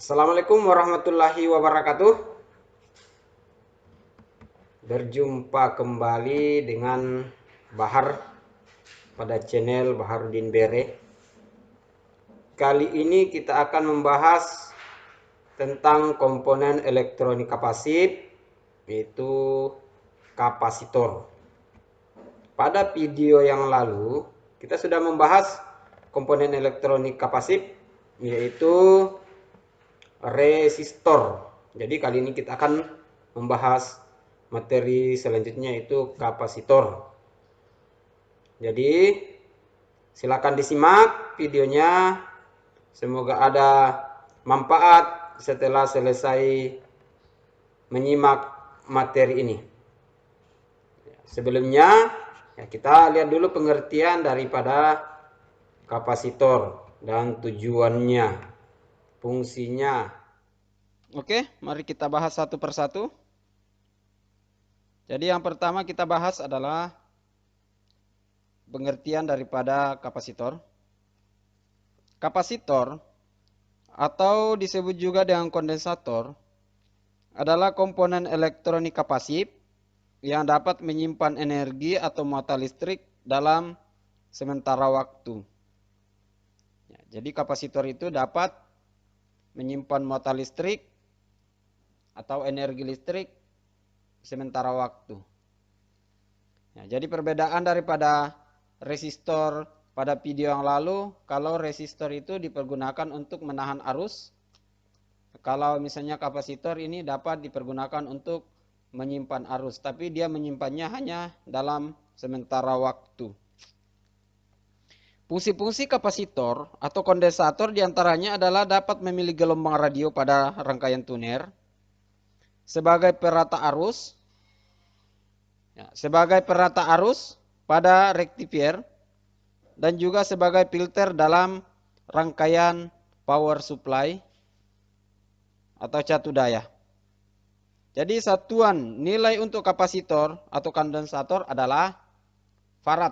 Assalamualaikum warahmatullahi wabarakatuh. Berjumpa kembali dengan Bahar pada channel Baharudin Bere. Kali ini kita akan membahas tentang komponen elektronika pasif, yaitu kapasitor. Pada video yang lalu kita sudah membahas komponen elektronika pasif, yaitu resistor. Jadi kali ini kita akan membahas materi selanjutnya, yaitu kapasitor. Jadi silakan disimak videonya. Semoga ada manfaat setelah selesai menyimak materi ini. Sebelumnya kita lihat dulu pengertian daripada kapasitor dan tujuannya, fungsinya. Oke, mari kita bahas satu persatu. Jadi yang pertama kita bahas adalah pengertian daripada kapasitor. Kapasitor atau disebut juga dengan kondensator adalah komponen elektronika pasif yang dapat menyimpan energi atau muatan listrik dalam sementara waktu. Jadi kapasitor itu dapat menyimpan muatan listrik atau energi listrik sementara waktu. Jadi perbedaan daripada resistor pada video yang lalu, kalau resistor itu dipergunakan untuk menahan arus, kalau misalnya kapasitor ini dapat dipergunakan untuk menyimpan arus, tapi dia menyimpannya hanya dalam sementara waktu. Fungsi-fungsi kapasitor atau kondensator diantaranya adalah dapat memilih gelombang radio pada rangkaian tuner, sebagai perata arus, pada rektifier, dan juga sebagai filter dalam rangkaian power supply atau catu daya. Jadi satuan nilai untuk kapasitor atau kondensator adalah farad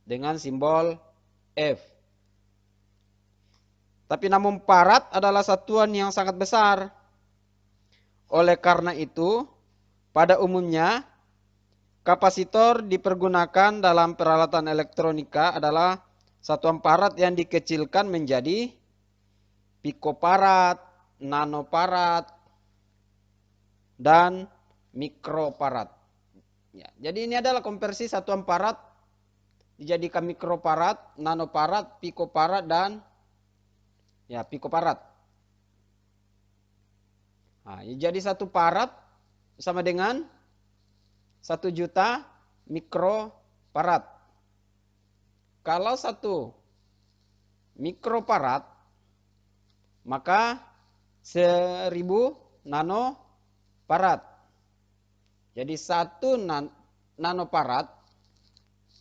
dengan simbol F. Tapi namun farad adalah satuan yang sangat besar. Oleh karena itu, pada umumnya kapasitor dipergunakan dalam peralatan elektronika adalah satuan farad yang dikecilkan menjadi pikofarad, nanofarad, dan mikrofarad. Jadi ini adalah konversi satuan farad dijadikan mikrofarad, nanofarad, pikofarad, dan pikofarad. Jadi 1 farad sama dengan 1 juta mikrofarad. Kalau 1 mikrofarad, maka 1000 nanofarad. Jadi 1 nanofarad,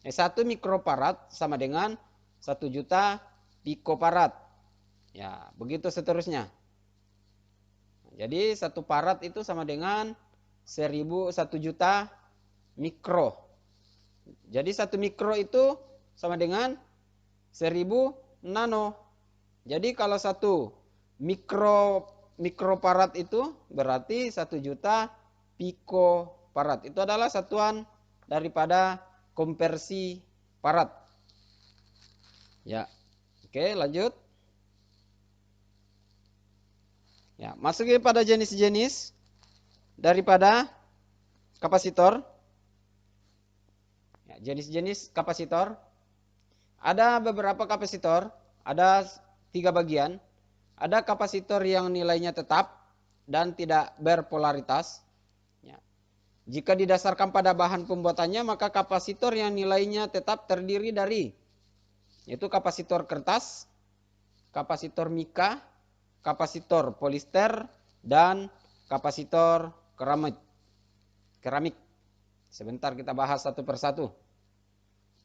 1 mikrofarad sama dengan 1 juta pikofarad. Begitu seterusnya. Jadi 1 farad itu sama dengan 1 juta mikro. Jadi 1 mikro itu sama dengan 1000 nano. Jadi kalau 1 mikrofarad itu berarti 1 juta pikofarad. Itu adalah satuan daripada konversi farad. Oke, lanjut. Masuk pada jenis-jenis daripada kapasitor. Jenis-jenis kapasitor. Ada beberapa kapasitor, ada 3 bagian. Ada kapasitor yang nilainya tetap dan tidak berpolaritas. Jika didasarkan pada bahan pembuatannya, maka kapasitor yang nilainya tetap terdiri dari, yaitu kapasitor kertas, kapasitor mika, kapasitor polister, dan kapasitor keramik. Sebentar kita bahas satu persatu.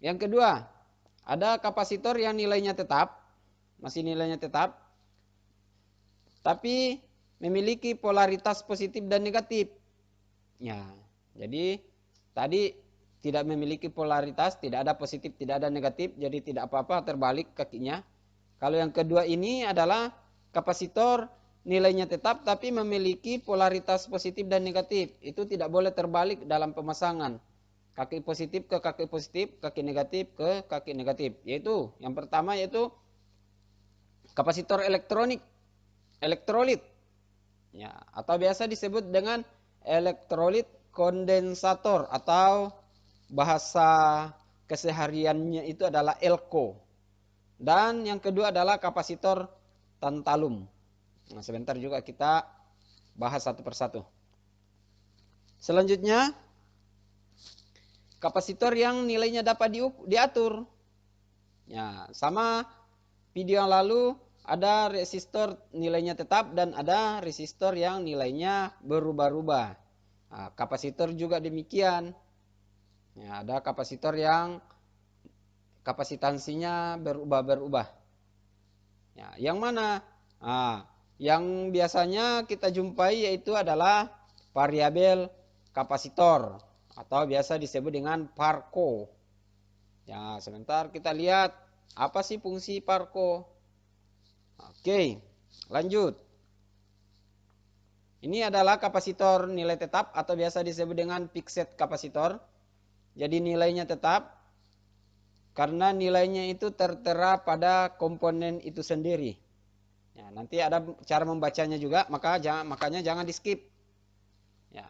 Yang kedua, ada kapasitor yang nilainya tetap, masih nilainya tetap, tapi memiliki polaritas positif dan negatif. Jadi tadi tidak memiliki polaritas, tidak ada positif, tidak ada negatif, jadi tidak apa-apa terbalik kakinya. Kalau yang kedua ini adalah kapasitor nilainya tetap tapi memiliki polaritas positif dan negatif. Itu tidak boleh terbalik dalam pemasangan. Kaki positif ke kaki positif, kaki negatif ke kaki negatif. Yaitu yang pertama yaitu kapasitor elektrolit. Ya, atau biasa disebut dengan elektrolit kondensator atau bahasa kesehariannya itu adalah elko. Dan yang kedua adalah kapasitor tantalum. Nah, sebentar juga kita bahas satu persatu. Selanjutnya, kapasitor yang nilainya dapat diatur. Ya, sama video yang lalu ada resistor nilainya tetap dan ada resistor yang nilainya berubah-ubah. Nah, kapasitor juga demikian. Ya, ada kapasitor yang kapasitansinya berubah-ubah. Ya, yang mana? Nah, yang biasanya kita jumpai yaitu adalah variabel kapasitor atau biasa disebut dengan parco. Ya, sebentar kita lihat apa sih fungsi parco. Oke, lanjut. Ini adalah kapasitor nilai tetap atau biasa disebut dengan fixed kapasitor. Jadi nilainya tetap karena nilainya itu tertera pada komponen itu sendiri. Ya, nanti ada cara membacanya juga, makanya jangan di skip. Ya.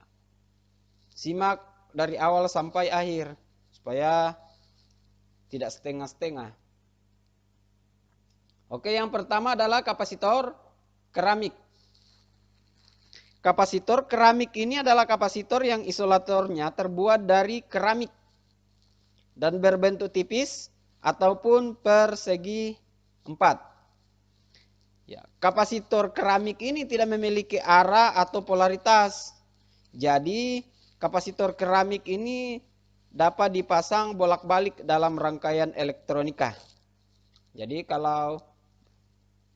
Simak dari awal sampai akhir supaya tidak setengah-setengah. Oke, yang pertama adalah kapasitor keramik. Kapasitor keramik ini adalah kapasitor yang isolatornya terbuat dari keramik dan berbentuk tipis ataupun persegi 4. Ya, kapasitor keramik ini tidak memiliki arah atau polaritas. Jadi, kapasitor keramik ini dapat dipasang bolak-balik dalam rangkaian elektronika. Jadi, kalau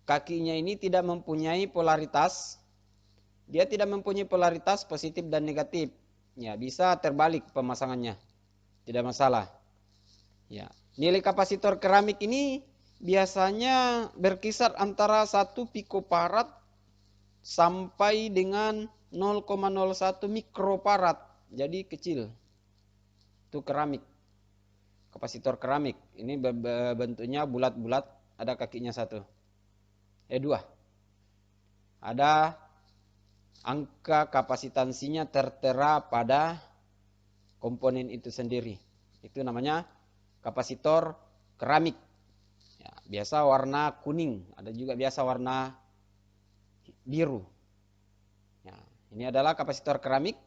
kakinya ini tidak mempunyai polaritas, dia tidak mempunyai polaritas positif dan negatif. Ya, bisa terbalik pemasangannya. Tidak masalah. Ya, nilai kapasitor keramik ini biasanya berkisar antara 1 pikofarad sampai dengan 0,01 mikrofarad. Jadi kecil. Itu keramik. Kapasitor keramik. Ini bentuknya bulat-bulat, ada kakinya 1. 2. Ada angka kapasitansinya tertera pada komponen itu sendiri. Itu namanya kapasitor keramik. Ya, biasa warna kuning, ada juga biasa warna biru. Ya, ini adalah kapasitor keramik.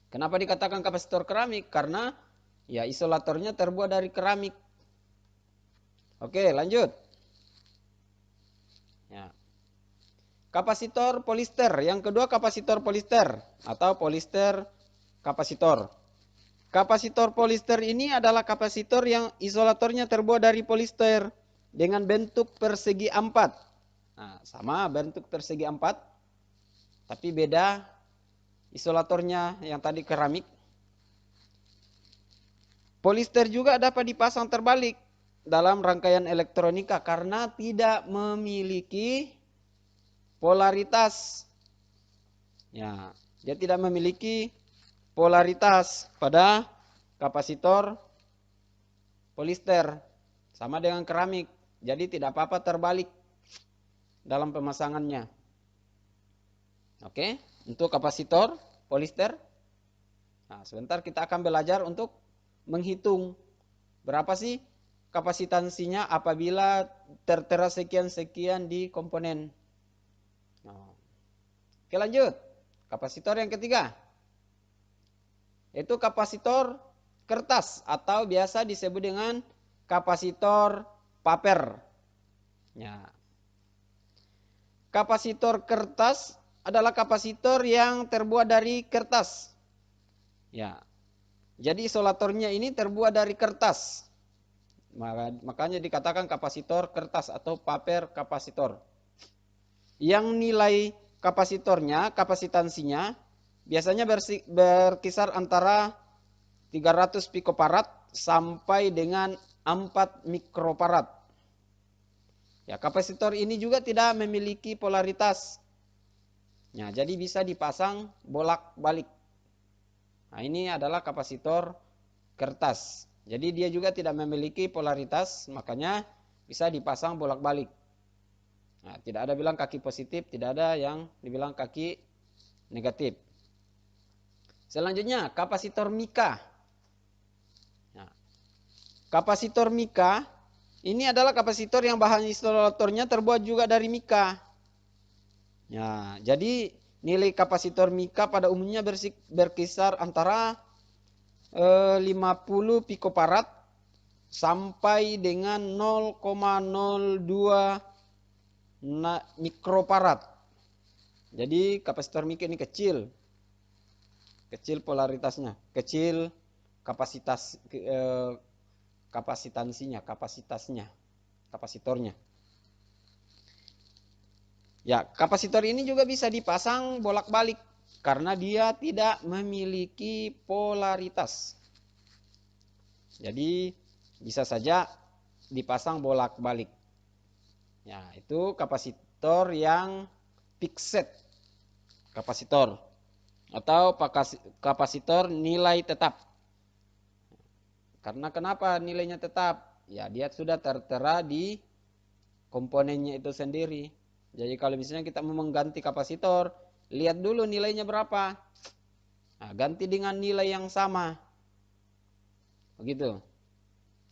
Kenapa dikatakan kapasitor keramik? Karena ya isolatornya terbuat dari keramik. Oke, lanjut. Ya. Kapasitor polister. Yang kedua kapasitor polister atau polister kapasitor. Kapasitor polister ini adalah kapasitor yang isolatornya terbuat dari polister dengan bentuk persegi 4. Nah, sama bentuk persegi 4, tapi beda isolatornya yang tadi keramik. Polister juga dapat dipasang terbalik dalam rangkaian elektronika karena tidak memiliki polaritas. Ya, dia tidak memiliki polaritas pada kapasitor polister. Sama dengan keramik. Jadi tidak apa-apa terbalik dalam pemasangannya. Oke, untuk kapasitor polister. Nah, sebentar kita akan belajar untuk menghitung berapa sih kapasitansinya apabila tertera sekian-sekian di komponen. Oke, lanjut. Kapasitor yang ketiga. Yaitu kapasitor kertas atau biasa disebut dengan kapasitor paper. Ya. Kapasitor kertas adalah kapasitor yang terbuat dari kertas. Ya. Jadi isolatornya ini terbuat dari kertas. Makanya dikatakan kapasitor kertas atau paper kapasitor. Yang nilai kapasitornya, kapasitansinya biasanya berkisar antara 300 pikofarad sampai dengan 4 mikrofarad. Ya, kapasitor ini juga tidak memiliki polaritas. Nah, jadi bisa dipasang bolak-balik. Nah, ini adalah kapasitor kertas. Jadi dia juga tidak memiliki polaritas, makanya bisa dipasang bolak-balik. Nah, tidak ada bilang kaki positif, tidak ada yang dibilang kaki negatif. Selanjutnya, kapasitor mika. Nah, kapasitor mika ini adalah kapasitor yang bahan isolatornya terbuat juga dari mika. Ya, jadi nilai kapasitor mika pada umumnya berkisar antara 50 picofarad sampai dengan 0,02 mikrofarad. Jadi kapasitor mika ini kecil polaritasnya, kecil kapasitornya. Ya, kapasitor ini juga bisa dipasang bolak-balik karena dia tidak memiliki polaritas. Jadi bisa saja dipasang bolak-balik. Ya, itu kapasitor yang fixed kapasitor atau kapasitor nilai tetap. Karena kenapa nilainya tetap? Ya, dia sudah tertera di komponennya itu sendiri. Jadi kalau misalnya kita mau mengganti kapasitor, lihat dulu nilainya berapa. Nah, ganti dengan nilai yang sama. Begitu.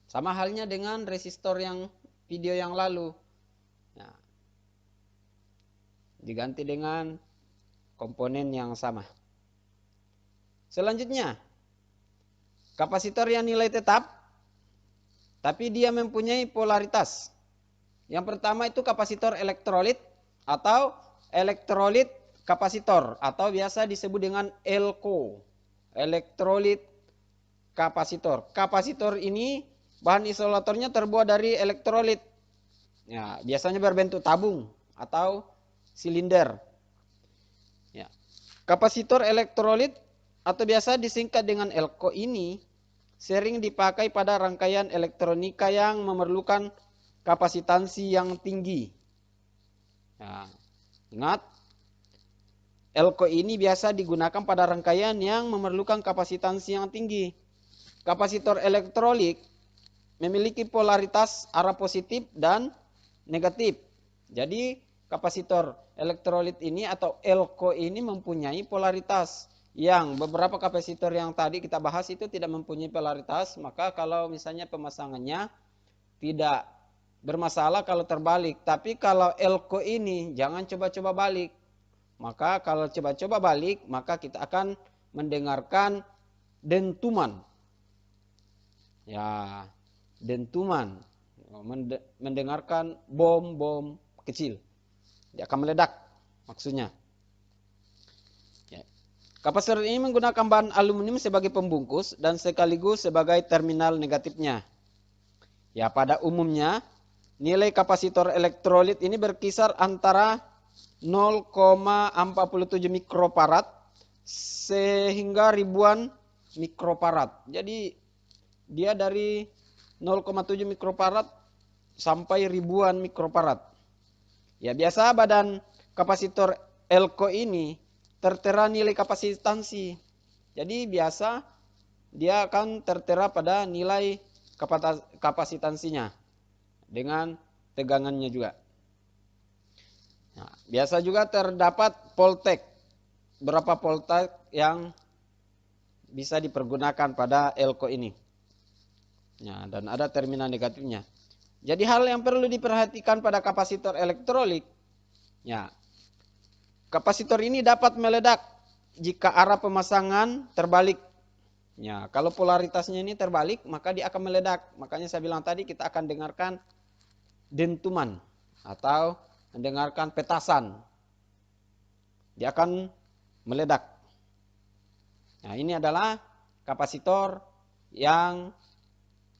Sama halnya dengan resistor yang video yang lalu. Nah, diganti dengan komponen yang sama. Selanjutnya, kapasitor yang nilai tetap, tapi dia mempunyai polaritas. Yang pertama itu kapasitor elektrolit atau elektrolit kapasitor atau biasa disebut dengan ELCO, elektrolit kapasitor. Kapasitor ini bahan isolatornya terbuat dari elektrolit. Ya, biasanya berbentuk tabung atau silinder. Ya. Kapasitor elektrolit atau biasa disingkat dengan ELCO ini sering dipakai pada rangkaian elektronika yang memerlukan kapasitansi yang tinggi. Nah, ingat, ELCO ini biasa digunakan pada rangkaian yang memerlukan kapasitansi yang tinggi. Kapasitor elektrolit memiliki polaritas arah positif dan negatif. Jadi kapasitor elektrolit ini atau ELCO ini mempunyai polaritas. Yang beberapa kapasitor yang tadi kita bahas itu tidak mempunyai polaritas, maka kalau misalnya pemasangannya tidak bermasalah kalau terbalik. Tapi kalau ELCO ini jangan coba-coba balik. Maka kalau coba-coba balik, maka kita akan mendengarkan dentuman. Ya, dentuman. Mendengarkan bom-bom kecil. Dia akan meledak maksudnya. Ya. Kapasitor ini menggunakan bahan aluminium sebagai pembungkus dan sekaligus sebagai terminal negatifnya. Ya, pada umumnya nilai kapasitor elektrolit ini berkisar antara 0,47 mikrofarad sehingga ribuan mikrofarad. Jadi dia dari 0,7 mikrofarad sampai ribuan mikrofarad. Ya, biasa badan kapasitor ELCO ini tertera nilai kapasitansi. Jadi biasa dia akan tertera pada nilai kapasitansinya dengan tegangannya juga. Nah, biasa juga terdapat voltage. Berapa voltage yang bisa dipergunakan pada ELCO ini. Ya, dan ada terminal negatifnya. Jadi hal yang perlu diperhatikan pada kapasitor elektrolit. Ya, kapasitor ini dapat meledak jika arah pemasangan terbalik. Ya, kalau polaritasnya ini terbalik, maka dia akan meledak. Makanya saya bilang tadi kita akan dengarkan dentuman atau mendengarkan petasan. Dia akan meledak. Nah, ini adalah kapasitor yang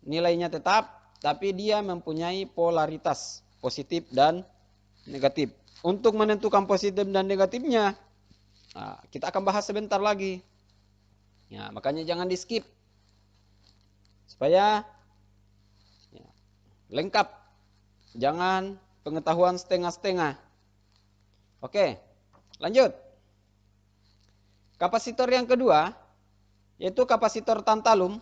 nilainya tetap, tapi dia mempunyai polaritas positif dan negatif. Untuk menentukan positif dan negatifnya, nah, kita akan bahas sebentar lagi. Ya, makanya jangan di skip supaya ya, lengkap. Jangan pengetahuan setengah-setengah. Oke, lanjut. Kapasitor yang kedua, yaitu kapasitor tantalum.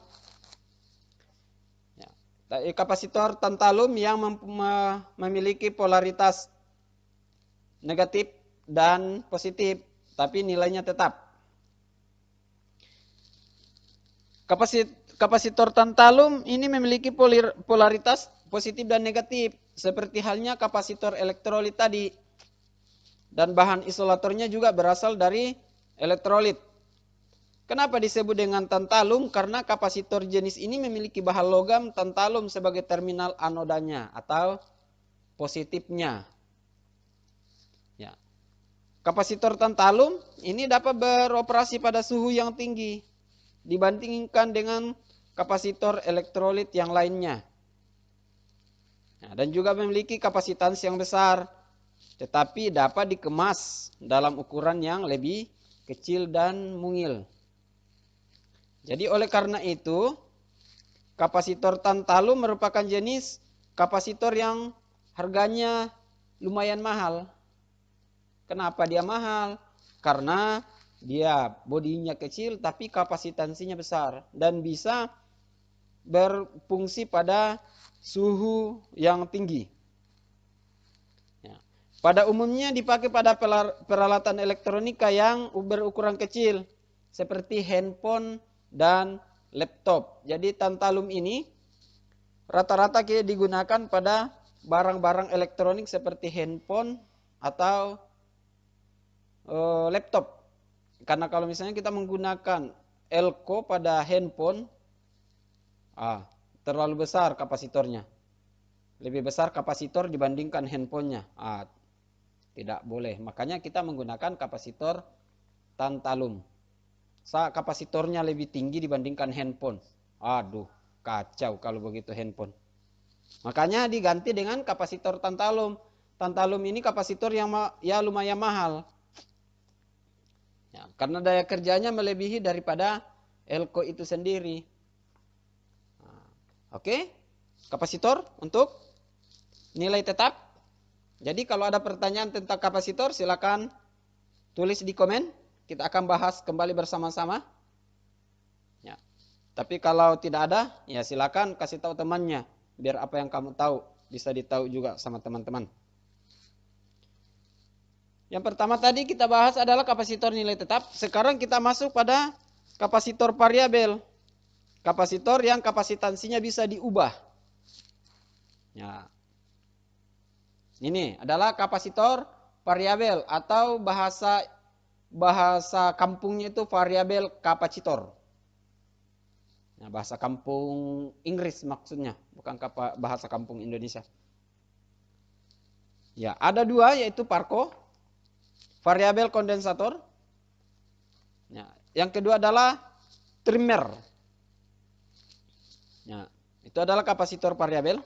Kapasitor tantalum yang memiliki polaritas negatif dan positif, tapi nilainya tetap. Kapasitor tantalum ini memiliki polaritas positif dan negatif, seperti halnya kapasitor elektrolit tadi. Dan bahan isolatornya juga berasal dari elektrolit. Kenapa disebut dengan tantalum? Karena kapasitor jenis ini memiliki bahan logam tantalum sebagai terminal anodanya atau positifnya. Ya. Kapasitor tantalum ini dapat beroperasi pada suhu yang tinggi dibandingkan dengan kapasitor elektrolit yang lainnya. Dan juga memiliki kapasitansi yang besar, tetapi dapat dikemas dalam ukuran yang lebih kecil dan mungil. Jadi oleh karena itu, kapasitor tantalum merupakan jenis kapasitor yang harganya lumayan mahal. Kenapa dia mahal? Karena dia bodinya kecil tapi kapasitansinya besar dan bisa berfungsi pada suhu yang tinggi. Pada umumnya dipakai pada peralatan elektronika yang berukuran kecil seperti handphone dan laptop. Jadi tantalum ini rata-rata digunakan pada barang-barang elektronik seperti handphone atau laptop. Karena kalau misalnya kita menggunakan elko pada handphone, terlalu besar kapasitornya. Lebih besar kapasitor dibandingkan handphonenya. Tidak boleh. Makanya kita menggunakan kapasitor tantalum. Kapasitornya lebih tinggi dibandingkan handphone. Aduh, kacau kalau begitu handphone. Makanya diganti dengan kapasitor tantalum. Tantalum ini kapasitor yang lumayan mahal. Karena daya kerjanya melebihi daripada elko itu sendiri. Oke, kapasitor untuk nilai tetap. Jadi kalau ada pertanyaan tentang kapasitor, silakan tulis di komen. Kita akan bahas kembali bersama-sama. Ya. Tapi kalau tidak ada, ya silakan kasih tahu temannya. Biar apa yang kamu tahu bisa ditahu juga sama teman-teman. Yang pertama tadi kita bahas adalah kapasitor nilai tetap. Sekarang kita masuk pada kapasitor variabel. Kapasitor yang kapasitansinya bisa diubah. Ya. Ini adalah kapasitor variabel atau bahasa kampungnya itu variabel kapasitor. Nah, bahasa kampung Inggris maksudnya, bukan bahasa kampung Indonesia. Ya, ada dua yaitu Parco, variabel kondensator. Ya, yang kedua adalah trimmer. Ya, itu adalah kapasitor variabel.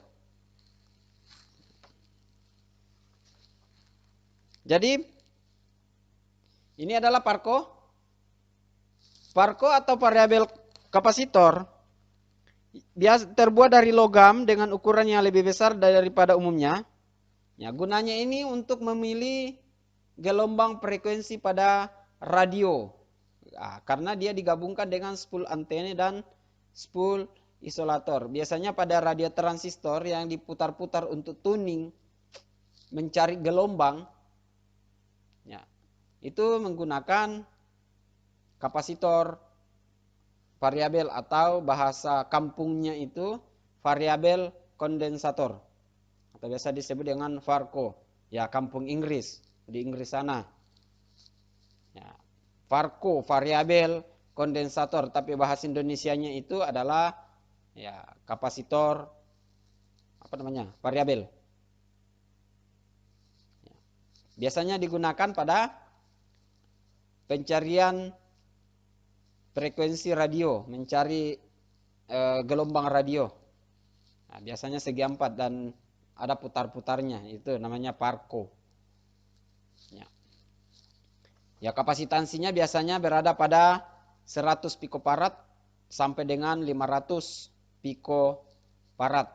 Jadi ini adalah Parco. Parco atau variabel kapasitor biasa terbuat dari logam dengan ukuran yang lebih besar daripada umumnya. Ya, gunanya ini untuk memilih gelombang frekuensi pada radio. Karena dia digabungkan dengan spool antena dan spool isolator. Biasanya pada radio transistor yang diputar-putar untuk tuning mencari gelombang, ya, itu menggunakan kapasitor variabel atau bahasa kampungnya itu variabel kondensator atau biasa disebut dengan Parco. Ya, kampung Inggris, di Inggris sana. Ya, Parco variabel kondensator, tapi bahasa Indonesianya itu adalah ya kapasitor variabel. Ya. Biasanya digunakan pada pencarian frekuensi radio, mencari gelombang radio. Nah, biasanya segi 4 dan ada putar-putarnya, itu namanya Parco. Ya, kapasitansinya biasanya berada pada 100 picofarad sampai dengan 500 picofarad.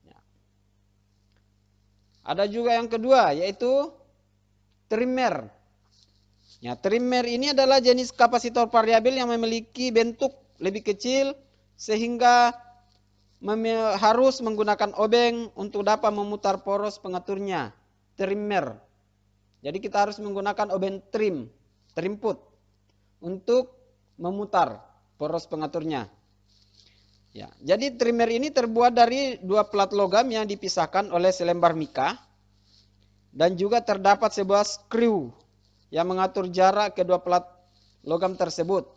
Ya. Ada juga yang kedua, yaitu trimer. Ya, trimer ini adalah jenis kapasitor variabel yang memiliki bentuk lebih kecil sehingga harus menggunakan obeng untuk dapat memutar poros pengaturnya. Trimer. Jadi kita harus menggunakan obeng trim put untuk memutar poros pengaturnya. Ya, jadi trimer ini terbuat dari dua plat logam yang dipisahkan oleh selembar mika dan juga terdapat sebuah skru yang mengatur jarak kedua plat logam tersebut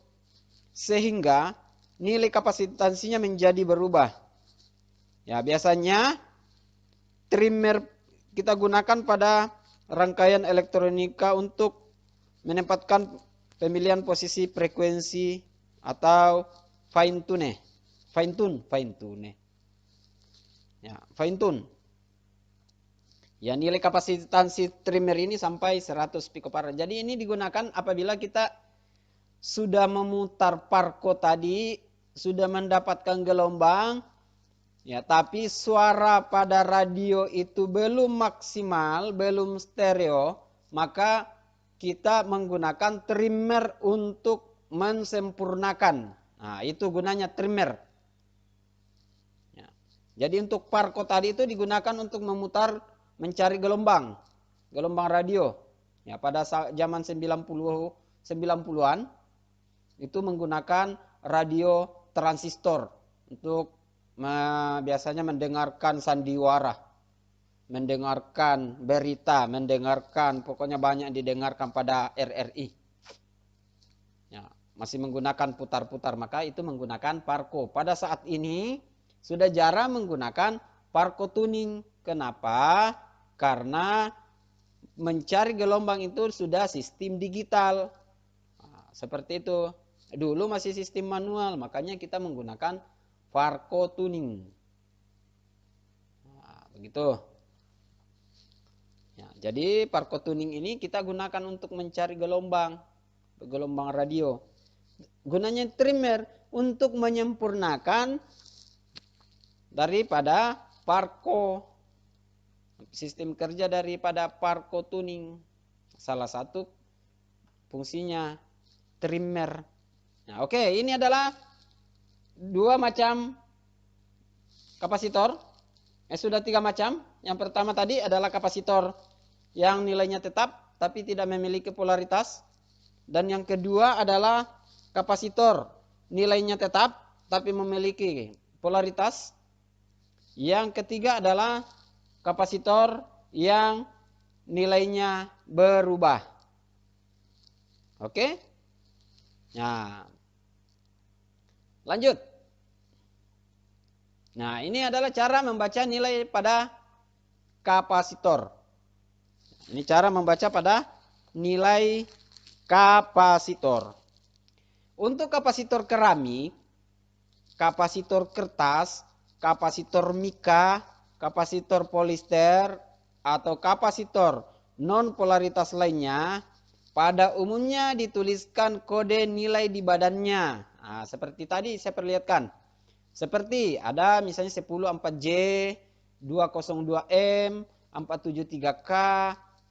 sehingga nilai kapasitansinya menjadi berubah. Ya, biasanya trimer kita gunakan pada rangkaian elektronika untuk menempatkan pemilihan posisi frekuensi atau fine tune. Ya, fine tune. Ya, nilai kapasitansi trimer ini sampai 100 picofarad. Jadi ini digunakan apabila kita sudah memutar parko tadi, sudah mendapatkan gelombang, ya, tapi suara pada radio itu belum maksimal, belum stereo, maka kita menggunakan trimer untuk mensempurnakan. Nah, itu gunanya trimer. Ya. Jadi untuk parko tadi itu digunakan untuk mencari gelombang radio. Ya, pada zaman 90-an itu menggunakan radio transistor untuk biasanya mendengarkan sandiwara, mendengarkan berita, pokoknya banyak didengarkan pada RRI. Ya, masih menggunakan putar-putar, maka itu menggunakan parko. Pada saat ini sudah jarang menggunakan parko tuning. Kenapa? Karena mencari gelombang itu sudah sistem digital. Nah, seperti itu. Dulu masih sistem manual, makanya kita menggunakan parko tuning. Nah, begitu. Ya, jadi parko tuning ini kita gunakan untuk mencari gelombang radio. Gunanya trimer untuk menyempurnakan daripada parko. Sistem kerja daripada parko tuning. Salah satu fungsinya trimer. Nah, oke, ini adalah dua macam kapasitor. Sudah tiga macam. Yang pertama tadi adalah kapasitor yang nilainya tetap tapi tidak memiliki polaritas. Dan yang kedua adalah kapasitor nilainya tetap tapi memiliki polaritas. Yang ketiga adalah kapasitor yang nilainya berubah. Oke? Nah, lanjut. Nah, ini adalah cara membaca nilai pada kapasitor. Ini cara membaca pada nilai kapasitor. Untuk kapasitor keramik, kapasitor kertas, kapasitor mika, kapasitor polister, atau kapasitor non polaritas lainnya, pada umumnya dituliskan kode nilai di badannya. Nah, seperti tadi saya perlihatkan. Seperti ada misalnya 10 4J, 202M, 473K,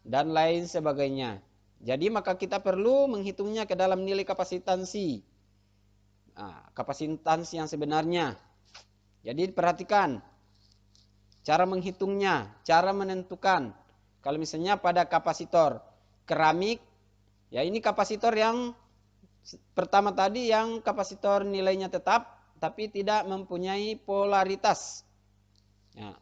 dan lain sebagainya. Jadi maka kita perlu menghitungnya ke dalam nilai kapasitansi. Nah, kapasitansi yang sebenarnya. Jadi perhatikan cara menghitungnya, cara menentukan. Kalau misalnya pada kapasitor keramik, ya ini kapasitor yang pertama tadi yang kapasitor nilainya tetap tapi tidak mempunyai polaritas. Ya.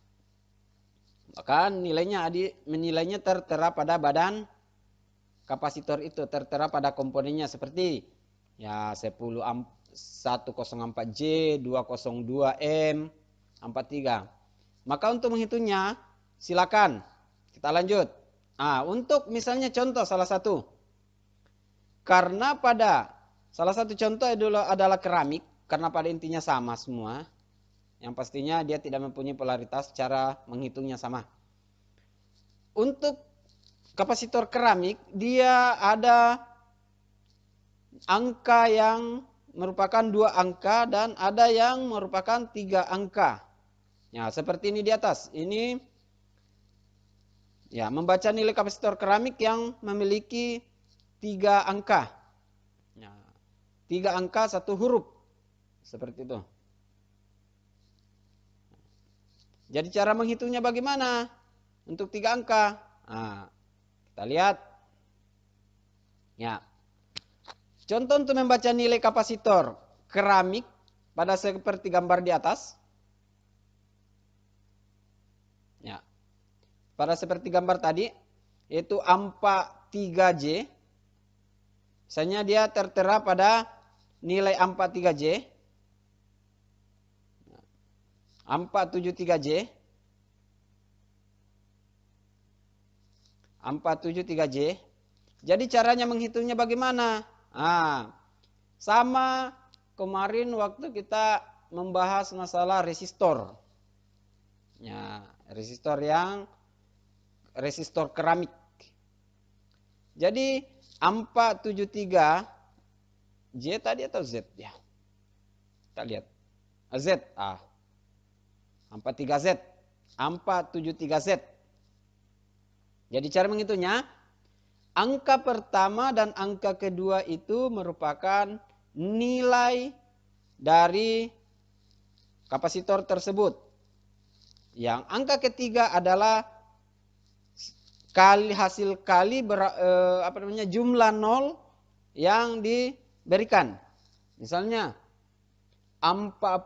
Bahkan nilainya tertera pada badan kapasitor itu, tertera pada komponennya seperti ya 104J, 202M, 43. Maka untuk menghitungnya silakan kita lanjut. Nah, untuk misalnya contoh salah satu. Karena pada salah satu contoh adalah keramik, karena pada intinya sama semua. Yang pastinya dia tidak mempunyai polaritas, cara menghitungnya sama. Untuk kapasitor keramik, dia ada angka yang merupakan 2 angka dan ada yang merupakan 3 angka. Ya, seperti ini di atas. Ini Ya, membaca nilai kapasitor keramik yang memiliki 3 angka. Ya, 3 angka 1 huruf. Seperti itu. Jadi cara menghitungnya bagaimana? Untuk 3 angka. Nah, kita lihat. Ya. Contoh untuk membaca nilai kapasitor keramik pada seperti gambar di atas. Ya. Pada seperti gambar tadi, yaitu AMPA 3J. Misalnya dia tertera pada nilai AMPA 3J. AMPA 73J. AMPA 73J. Jadi caranya menghitungnya bagaimana? Nah, sama kemarin waktu kita membahas masalah resistor. Ya, resistor keramik. Jadi AMPA 73J tadi atau Z ya? Kita lihat. Z. AMPA 3Z. AMPA 73Z. Jadi cara menghitungnya, angka pertama dan angka kedua itu merupakan nilai dari kapasitor tersebut. Yang angka ketiga adalah hasil kali jumlah nol yang diberikan. Misalnya AMPA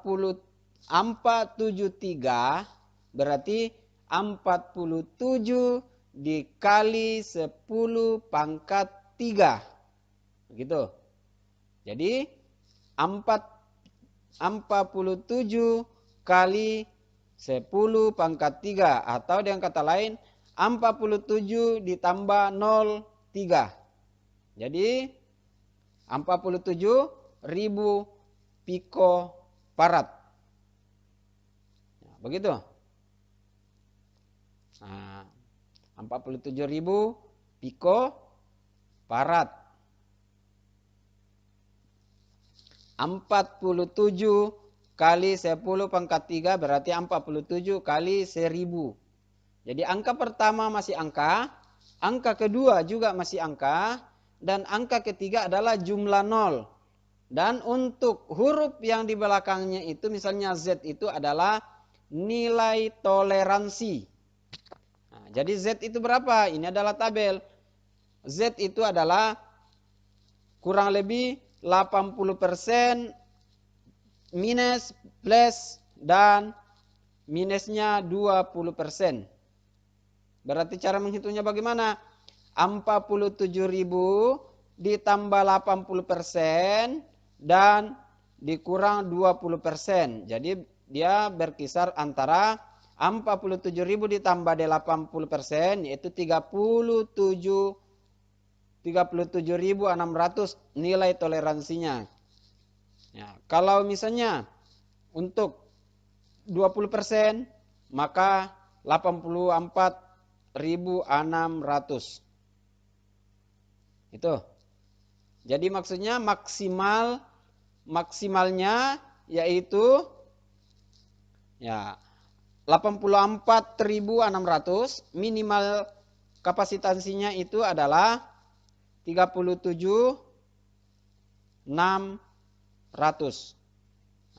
73 berarti 47 dikali 10 pangkat 3. Begitu. Jadi 47 kali 10 pangkat 3. Atau dengan kata lain 47 ditambah 0,3. Jadi 47.000 picofarad. Nah, begitu. Nah, 47.000 picofarad. 47 kali 10 pangkat 3 berarti 47 kali 1000. Jadi angka pertama masih angka kedua juga masih angka, dan angka ketiga adalah jumlah nol. Dan untuk huruf yang di belakangnya itu misalnya Z itu adalah nilai toleransi. Nah, jadi Z itu berapa? Ini adalah tabel. Z itu adalah kurang lebih 80% minus, plus, dan minusnya 20%. Berarti cara menghitungnya bagaimana? 47.000 ditambah 80% dan dikurang 20%. Jadi dia berkisar antara 47.000 ditambah 80% yaitu 37.600 nilai toleransinya. Ya, kalau misalnya untuk 20% maka 84.600. Itu. Jadi maksudnya maksimalnya yaitu ya 84.600, minimal kapasitansinya itu adalah 37.600.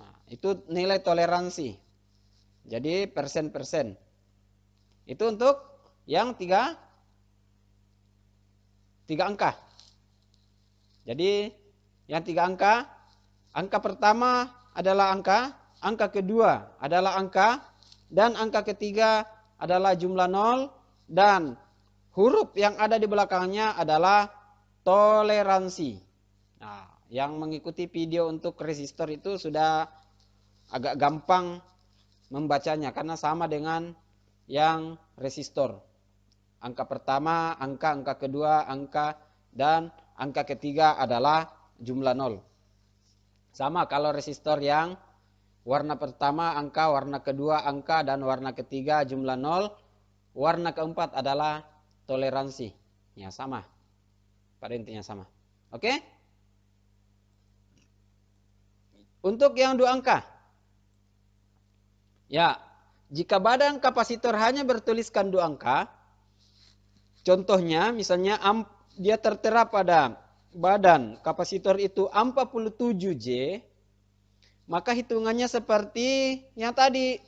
Nah, itu nilai toleransi. Jadi persen-persen. Itu untuk yang tiga angka. Jadi yang 3 angka, angka pertama adalah angka kedua adalah angka, dan angka ketiga adalah jumlah nol, dan huruf yang ada di belakangnya adalah toleransi. Nah, yang mengikuti video untuk resistor itu sudah agak gampang membacanya karena sama dengan yang resistor. Angka pertama, angka kedua, angka, dan angka ketiga adalah jumlah nol. Sama kalau resistor yang warna pertama angka, warna kedua angka, dan warna ketiga jumlah nol. Warna keempat adalah toleransi. Ya sama. Pada intinya sama. Oke? Untuk yang 2 angka. Ya, jika badan kapasitor hanya bertuliskan 2 angka, Contohnya misalnya dia tertera pada badan kapasitor itu 47J, maka hitungannya seperti yang tadi.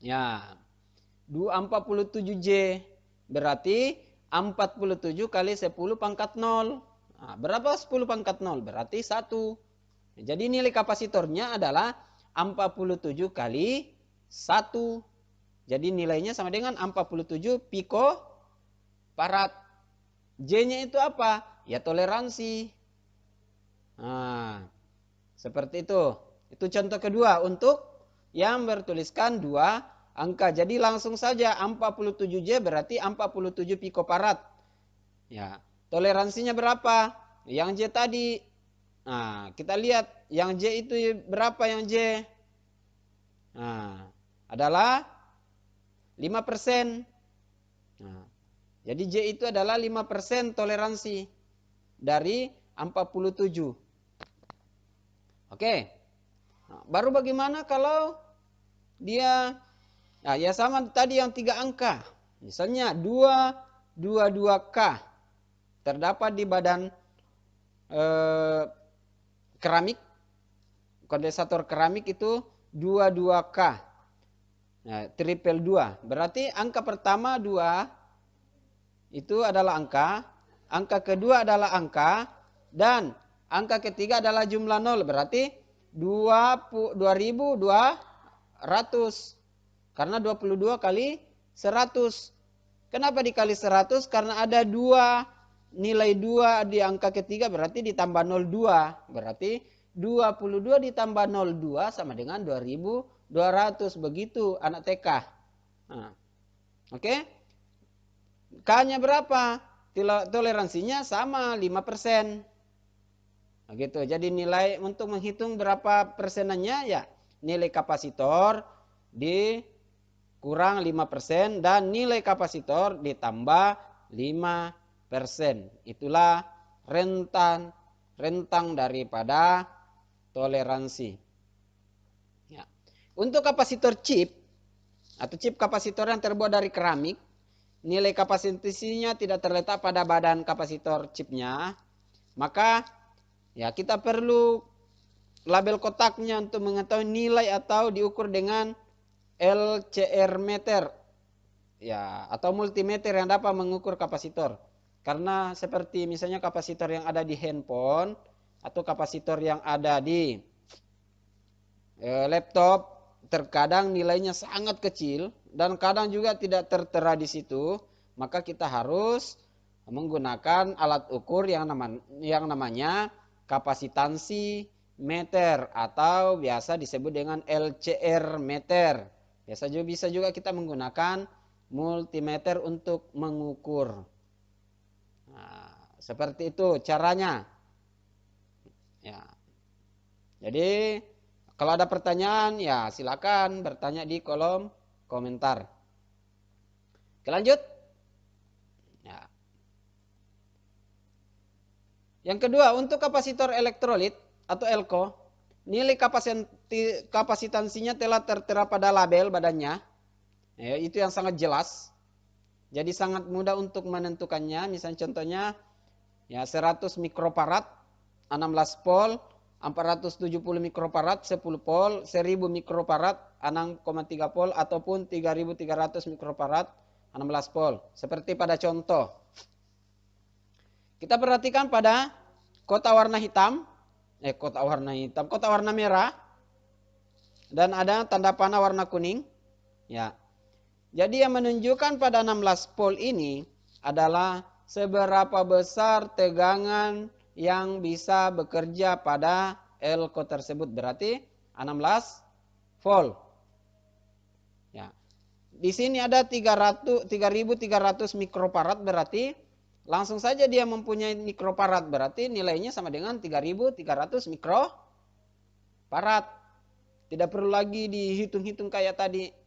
Ya, 47J berarti 47 kali 10 pangkat 0. Nah, berapa 10 pangkat 0? Berarti 1. Jadi nilai kapasitornya adalah 47 kali 1. Jadi nilainya sama dengan 47 pikofarad. J-nya itu apa? Ya toleransi. Nah, seperti itu. Itu contoh kedua untuk yang bertuliskan 2 angka. Jadi langsung saja 47J berarti 47 pikofarad. Ya, toleransinya berapa? Yang J tadi. Nah, kita lihat yang J itu berapa yang J? Nah, adalah 5%. Nah, jadi J itu adalah 5% toleransi dari 47. Oke. Nah, baru bagaimana kalau dia ya sama tadi yang 3 angka. Misalnya 222K terdapat di badan keramik, kondensator keramik itu 22K. Nah, triple 2. Berarti angka pertama 2 itu adalah angka kedua adalah angka, dan angka ketiga adalah jumlah 0. Berarti 2200. Karena 22 kali 100. Kenapa dikali 100? Karena ada 2, nilai 2 di angka ketiga berarti ditambah 02. Berarti 22 ditambah 02 sama dengan 2200. Begitu anak TK. Nah, oke? K-nya berapa? Toleransinya sama 5%. Nah, gitu. Jadi nilai untuk menghitung berapa persenannya ya nilai kapasitor dikurang 5% dan nilai kapasitor ditambah 5%. Itulah rentang daripada toleransi. Ya. Untuk kapasitor chip atau chip kapasitor yang terbuat dari keramik, nilai kapasitansinya tidak terletak pada badan kapasitor chipnya, maka ya kita perlu label kotaknya untuk mengetahui nilai atau diukur dengan LCR meter ya atau multimeter yang dapat mengukur kapasitor. Karena seperti misalnya kapasitor yang ada di handphone atau kapasitor yang ada di laptop, terkadang nilainya sangat kecil dan kadang juga tidak tertera di situ, maka kita harus menggunakan alat ukur yang namanya kapasitansi meter atau biasa disebut dengan LCR meter. Bisa juga kita menggunakan multimeter untuk mengukur. Nah, seperti itu caranya. Ya. Jadi kalau ada pertanyaan ya silakan bertanya di kolom komentar. Oke, lanjut. Ya. Yang kedua, untuk kapasitor elektrolit atau elko, nilai kapasitansinya telah tertera pada label badannya. Ya, itu yang sangat jelas. Jadi sangat mudah untuk menentukannya. Misalnya contohnya ya 100 mikrofarad 16 volt, 470 mikrofarad 10 volt, 1000 mikrofarad 6,3 volt ataupun 3300 mikrofarad 16 volt. Seperti pada contoh. Kita perhatikan pada kotak warna hitam, kotak warna merah, dan ada tanda panah warna kuning. Ya. Jadi yang menunjukkan pada 16 volt ini adalah seberapa besar tegangan yang bisa bekerja pada elko tersebut. Berarti 16 volt. Ya. Di sini ada 3300 mikrofarad, berarti langsung saja dia mempunyai mikrofarad, berarti nilainya sama dengan 3300 mikrofarad. Tidak perlu lagi dihitung-hitung kayak tadi.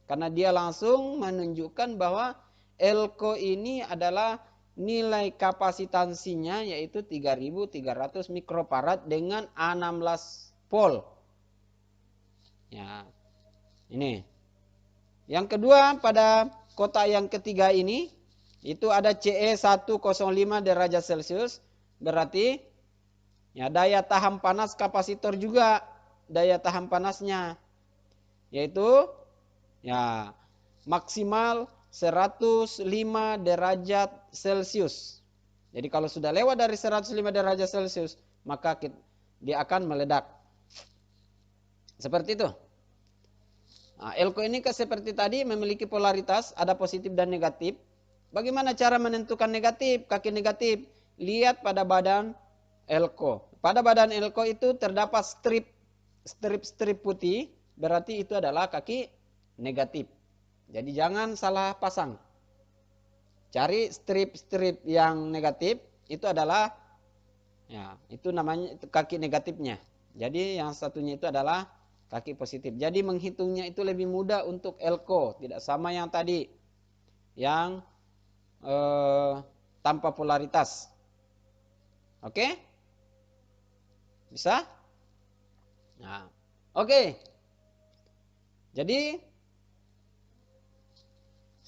Karena dia langsung menunjukkan bahwa elko ini adalah nilai kapasitansinya yaitu 3300 mikrofarad dengan 16 volt. Ya. Ini. Yang kedua pada kotak yang ketiga ini Itu ada CE 105 derajat Celcius, berarti ya daya tahan panas kapasitor juga, daya tahan panasnya yaitu ya maksimal 105 derajat Celcius. Jadi kalau sudah lewat dari 105 derajat Celcius, maka dia akan meledak. Seperti itu. Nah, elko ini seperti tadi memiliki polaritas, ada positif dan negatif. Bagaimana cara menentukan negatif, kaki negatif? Lihat pada badan elko. Pada badan elko itu terdapat strip putih, berarti itu adalah kaki negatif. Jadi jangan salah pasang. Cari strip-strip yang negatif, itu adalah ya, itu namanya kaki negatifnya. Jadi yang satunya itu adalah kaki positif. Jadi menghitungnya itu lebih mudah untuk elko, tidak sama yang tadi yang tanpa polaritas. Oke? Bisa? Nah, oke. Jadi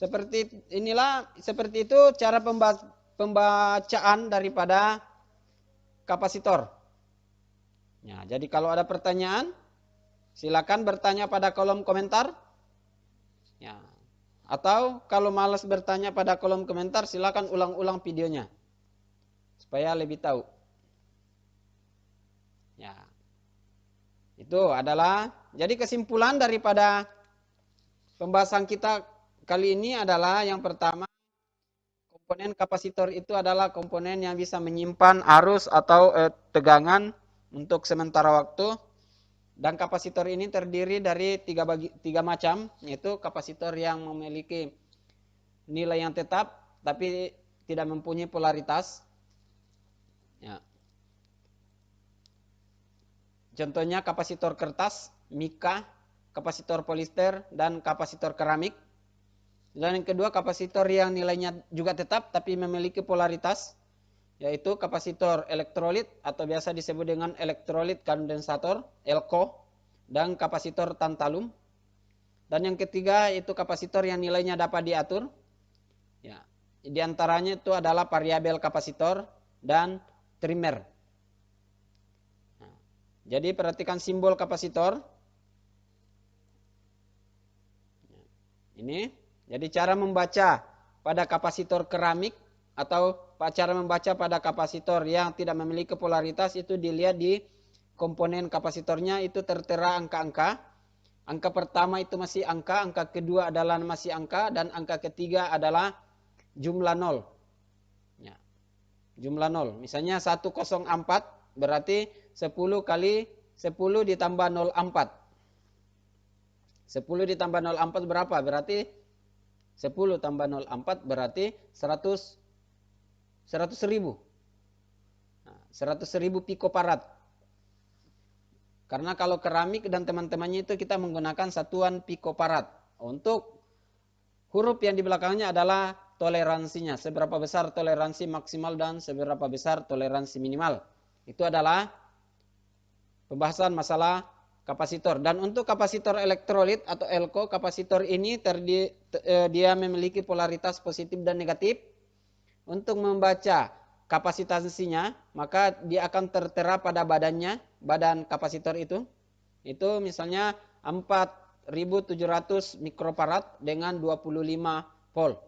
seperti itu cara pembacaan daripada kapasitor. Ya, jadi kalau ada pertanyaan, silakan bertanya pada kolom komentar. Ya. Atau kalau malas bertanya pada kolom komentar, silakan ulang-ulang videonya. Supaya lebih tahu. Ya. Itu adalah, jadi kesimpulan daripada pembahasan kita kali ini adalah yang pertama, komponen kapasitor itu adalah komponen yang bisa menyimpan arus atau tegangan untuk sementara waktu. Dan kapasitor ini terdiri dari tiga macam, yaitu kapasitor yang memiliki nilai yang tetap tapi tidak mempunyai polaritas. Ya. Contohnya kapasitor kertas, mika, kapasitor polister, dan kapasitor keramik. Dan yang kedua kapasitor yang nilainya juga tetap tapi memiliki polaritas, yaitu kapasitor elektrolit atau biasa disebut dengan elektrolit kondensator, elko, dan kapasitor tantalum. Dan yang ketiga itu kapasitor yang nilainya dapat diatur. Ya, di antaranya itu adalah variabel kapasitor dan trimer. Nah, jadi perhatikan simbol kapasitor. Ini, jadi cara membaca pada kapasitor keramik atau cara membaca pada kapasitor yang tidak memiliki polaritas itu dilihat di komponen kapasitornya itu tertera angka-angka. Angka pertama itu masih angka, angka kedua adalah masih angka, dan angka ketiga adalah jumlah nol. Ya. Jumlah nol. Misalnya 104 berarti 10 kali 10 ditambah 04. 10 ditambah 04 berapa? Berarti 10 tambah 04 berarti 100.000. Nah, 100.000 pikofarad. Karena kalau keramik dan teman-temannya itu kita menggunakan satuan pikofarad. Untuk huruf yang di belakangnya adalah toleransinya. Seberapa besar toleransi maksimal dan seberapa besar toleransi minimal. Itu adalah pembahasan masalah kapasitor. Dan untuk kapasitor elektrolit atau elko, kapasitor ini dia memiliki polaritas positif dan negatif. Untuk membaca kapasitansinya, maka dia akan tertera pada badannya, badan kapasitor itu. Itu misalnya 4.700 mikrofarad dengan 25 volt.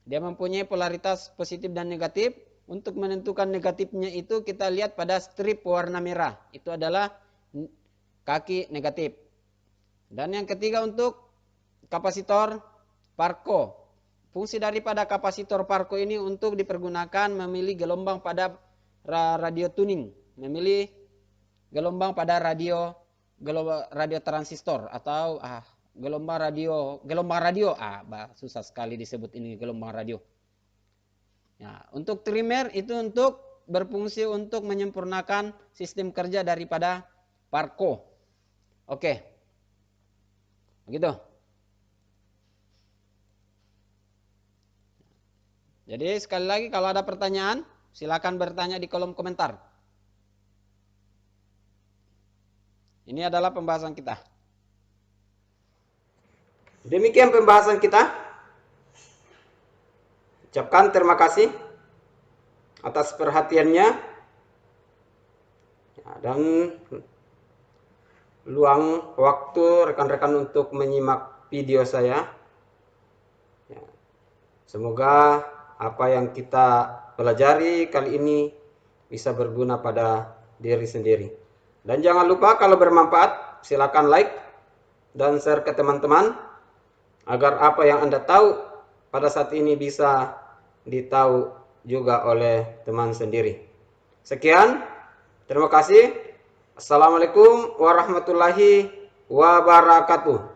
Dia mempunyai polaritas positif dan negatif. Untuk menentukan negatifnya itu kita lihat pada strip warna merah. Itu adalah kaki negatif. Dan yang ketiga untuk kapasitor Parco. Fungsi daripada kapasitor Parco ini untuk dipergunakan memilih gelombang pada radio tuning. Memilih gelombang pada radio transistor atau gelombang radio. Susah sekali disebut ini gelombang radio. Ya, untuk trimer itu untuk berfungsi untuk menyempurnakan sistem kerja daripada Parco. Oke. Begitu. Jadi sekali lagi kalau ada pertanyaan, silakan bertanya di kolom komentar. Ini adalah pembahasan kita. Demikian pembahasan kita. ucapkan terima kasih atas perhatiannya, ya, dan luang waktu rekan-rekan untuk menyimak video saya. Ya, semoga apa yang kita pelajari kali ini bisa berguna pada diri sendiri. Dan jangan lupa kalau bermanfaat, silakan like dan share ke teman-teman agar apa yang Anda tahu pada saat ini bisa ditahu juga oleh teman sendiri. Sekian, terima kasih. Assalamualaikum warahmatullahi wabarakatuh.